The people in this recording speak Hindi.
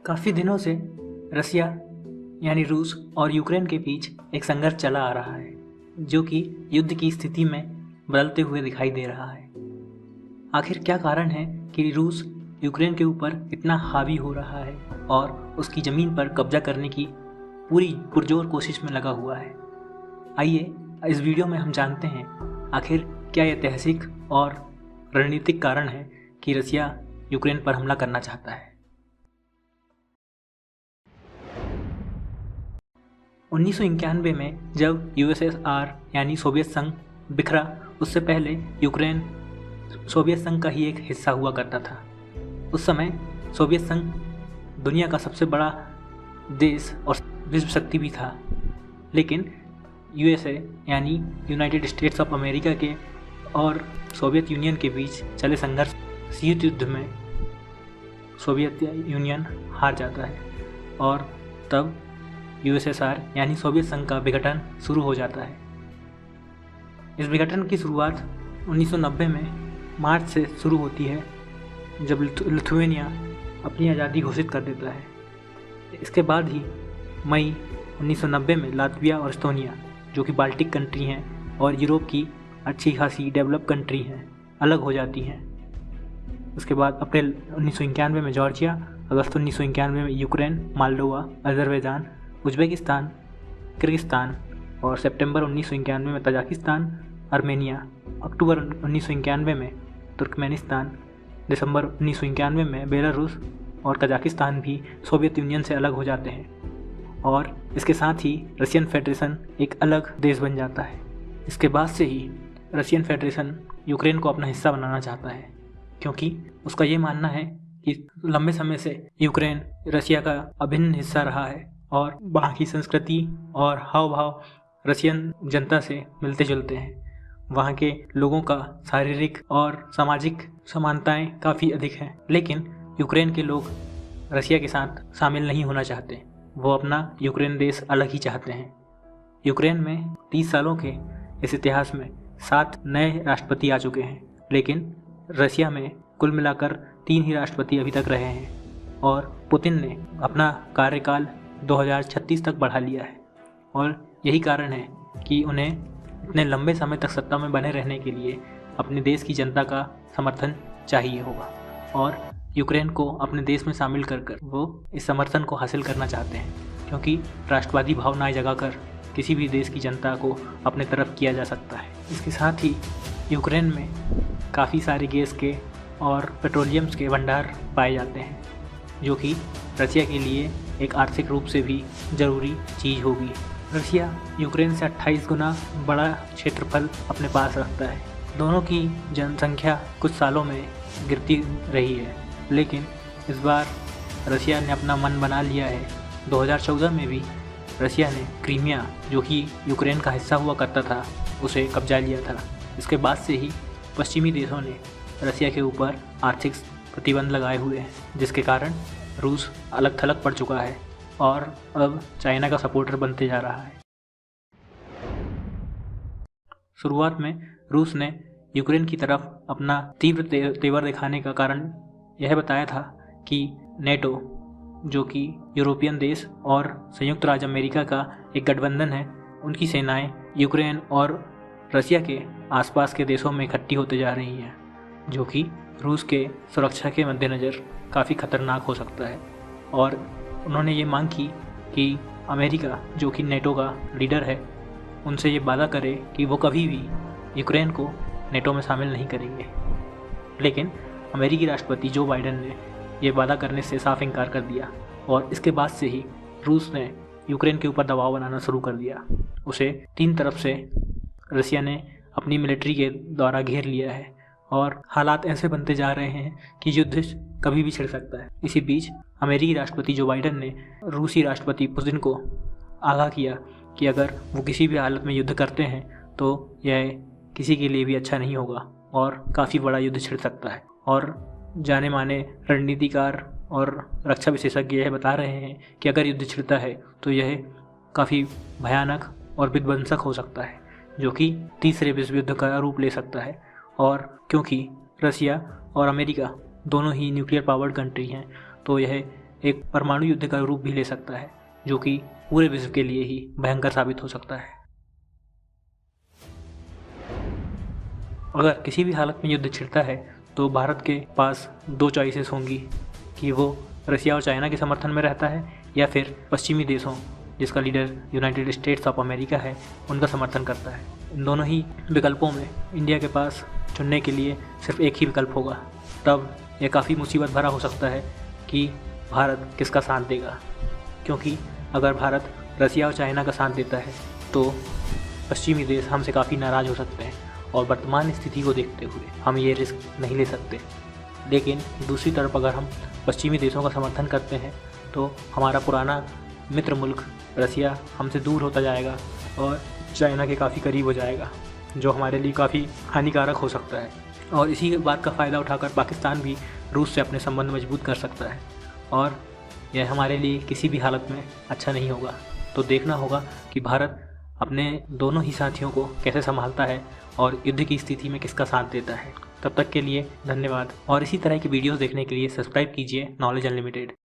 काफ़ी दिनों से रसिया यानी रूस और यूक्रेन के बीच एक संघर्ष चला आ रहा है, जो कि युद्ध की स्थिति में बदलते हुए दिखाई दे रहा है। आखिर क्या कारण है कि रूस यूक्रेन के ऊपर इतना हावी हो रहा है और उसकी ज़मीन पर कब्जा करने की पूरी पुरजोर कोशिश में लगा हुआ है? आइए इस वीडियो में हम जानते हैं आखिर क्या यह ऐतिहासिक और रणनीतिक कारण है कि रसिया यूक्रेन पर हमला करना चाहता है। 1991 में जब यूएसएसआर यानी सोवियत संघ बिखरा, उससे पहले यूक्रेन सोवियत संघ का ही एक हिस्सा हुआ करता था। उस समय सोवियत संघ दुनिया का सबसे बड़ा देश और विश्व शक्ति भी था, लेकिन यूएसए यानी यूनाइटेड स्टेट्स ऑफ अमेरिका के और सोवियत यूनियन के बीच चले संघर्ष शीत युद्ध में सोवियत यूनियन हार जाता है और तब यूएसएसआर यानी सोवियत संघ का विघटन शुरू हो जाता है। इस विघटन की शुरुआत 1990 में मार्च से शुरू होती है, जब लिथुआनिया अपनी आज़ादी घोषित कर देता है। इसके बाद ही मई 1990 में लातविया और एस्टोनिया, जो कि बाल्टिक कंट्री हैं और यूरोप की अच्छी खासी डेवलप कंट्री हैं, अलग हो जाती हैं। उसके बाद अप्रैल 1991 में जॉर्जिया, अगस्त 1991 में Ukraine, Moldova, Azerbaijan, Uzbekistan, Kyrgyzstan और सितंबर 1991 में तजाकिस्तान, आर्मेनिया, अक्टूबर 1991 में तुर्कमेनिस्तान, दिसंबर 1991 में बेलारूस और कजाकिस्तान भी सोवियत यूनियन से अलग हो जाते हैं और इसके साथ ही रशियन फेडरेशन एक अलग देश बन जाता है। इसके बाद से ही रशियन फेडरेशन यूक्रेन को अपना हिस्सा बनाना चाहता है, क्योंकि उसका ये मानना है कि लंबे समय से यूक्रेन रशिया का अभिन्न हिस्सा रहा है और वहाँ की संस्कृति और हाव भाव रशियन जनता से मिलते जुलते हैं। वहाँ के लोगों का शारीरिक और सामाजिक समानताएं काफ़ी अधिक हैं, लेकिन यूक्रेन के लोग रशिया के साथ शामिल नहीं होना चाहते। वो अपना यूक्रेन देश अलग ही चाहते हैं। यूक्रेन में 30 सालों के इस इतिहास में 7 नए राष्ट्रपति आ चुके हैं, लेकिन रशिया में कुल मिलाकर 3 ही राष्ट्रपति अभी तक रहे हैं और पुतिन ने अपना कार्यकाल 2036 तक बढ़ा लिया है। और यही कारण है कि उन्हें इतने लंबे समय तक सत्ता में बने रहने के लिए अपने देश की जनता का समर्थन चाहिए होगा और यूक्रेन को अपने देश में शामिल कर वो इस समर्थन को हासिल करना चाहते हैं, क्योंकि राष्ट्रवादी भावनाएं जगाकर किसी भी देश की जनता को अपने तरफ किया जा सकता है। इसके साथ ही यूक्रेन में काफ़ी सारे गैस के और पेट्रोलियम्स के भंडार पाए जाते हैं, जो कि रशिया के लिए एक आर्थिक रूप से भी ज़रूरी चीज़ होगी। रशिया यूक्रेन से 28 गुना बड़ा क्षेत्रफल अपने पास रखता है। दोनों की जनसंख्या कुछ सालों में गिरती रही है, लेकिन इस बार रशिया ने अपना मन बना लिया है। 2014 में भी रशिया ने क्रीमिया, जो कि यूक्रेन का हिस्सा हुआ करता था, उसे कब्जा लिया था। इसके बाद से ही पश्चिमी देशों ने रशिया के ऊपर आर्थिक प्रतिबंध लगाए हुए हैं, जिसके कारण रूस अलग थलग पड़ चुका है और अब चाइना का सपोर्टर बनते जा रहा है। शुरुआत में रूस ने यूक्रेन की तरफ अपना तीव्र तेवर दिखाने का कारण यह बताया था कि नेटो, जो कि यूरोपियन देश और संयुक्त राज्य अमेरिका का एक गठबंधन है, उनकी सेनाएं यूक्रेन और रशिया के आसपास के देशों में इकट्ठी होते जा रही हैं, जो कि रूस के सुरक्षा के मद्देनज़र काफ़ी खतरनाक हो सकता है। और उन्होंने ये मांग की कि अमेरिका, जो कि नेटो का लीडर है, उनसे ये वादा करे कि वो कभी भी यूक्रेन को नेटो में शामिल नहीं करेंगे। लेकिन अमेरिकी राष्ट्रपति जो बाइडेन ने ये वादा करने से साफ इनकार कर दिया और इसके बाद से ही रूस ने यूक्रेन के ऊपर दबाव बनाना शुरू कर दिया। उसे 3 तरफ से रशिया ने अपनी मिलिट्री के द्वारा घेर लिया है और हालात ऐसे बनते जा रहे हैं कि युद्ध कभी भी छिड़ सकता है। इसी बीच अमेरिकी राष्ट्रपति जो बाइडेन ने रूसी राष्ट्रपति पुतिन को आगाह किया कि अगर वो किसी भी हालत में युद्ध करते हैं तो यह किसी के लिए भी अच्छा नहीं होगा और काफ़ी बड़ा युद्ध छिड़ सकता है। और जाने माने रणनीतिकार और रक्षा विशेषज्ञ यह बता रहे हैं कि अगर युद्ध छिड़ता है तो यह काफ़ी भयानक और विध्वंसक हो सकता है, जो कि तीसरे विश्व युद्ध का रूप ले सकता है। और क्योंकि रशिया और अमेरिका दोनों ही न्यूक्लियर पावर्ड कंट्री हैं, तो यह एक परमाणु युद्ध का रूप भी ले सकता है, जो कि पूरे विश्व के लिए ही भयंकर साबित हो सकता है। अगर किसी भी हालत में युद्ध छिड़ता है तो भारत के पास दो चॉइसेस होंगी कि वो रसिया और चाइना के समर्थन में रहता है या फिर पश्चिमी देशों, जिसका leader United states of America है, उनका समर्थन करता है। इन दोनों ही विकल्पों में इंडिया के पास चुनने के लिए सिर्फ एक ही विकल्प होगा। तब यह काफ़ी मुसीबत भरा हो सकता है कि भारत किसका साथ देगा, क्योंकि अगर भारत रसिया और चाइना का साथ देता है तो पश्चिमी देश हमसे काफ़ी नाराज़ हो सकते हैं और वर्तमान स्थिति को देखते हुए हम ये रिस्क नहीं ले सकते। लेकिन दूसरी तरफ अगर हम पश्चिमी देशों का समर्थन करते हैं तो हमारा पुराना मित्र मुल्क रसिया हमसे दूर होता जाएगा और चाइना के काफ़ी करीब हो जाएगा, जो हमारे लिए काफ़ी हानिकारक हो सकता है। और इसी बात का फ़ायदा उठाकर पाकिस्तान भी रूस से अपने संबंध मजबूत कर सकता है और यह हमारे लिए किसी भी हालत में अच्छा नहीं होगा। तो देखना होगा कि भारत अपने दोनों ही साथियों को कैसे संभालता है और युद्ध की स्थिति में किसका साथ देता है। तब तक के लिए धन्यवाद और इसी तरह की वीडियोस देखने के लिए सब्सक्राइब कीजिए नॉलेज अनलिमिटेड।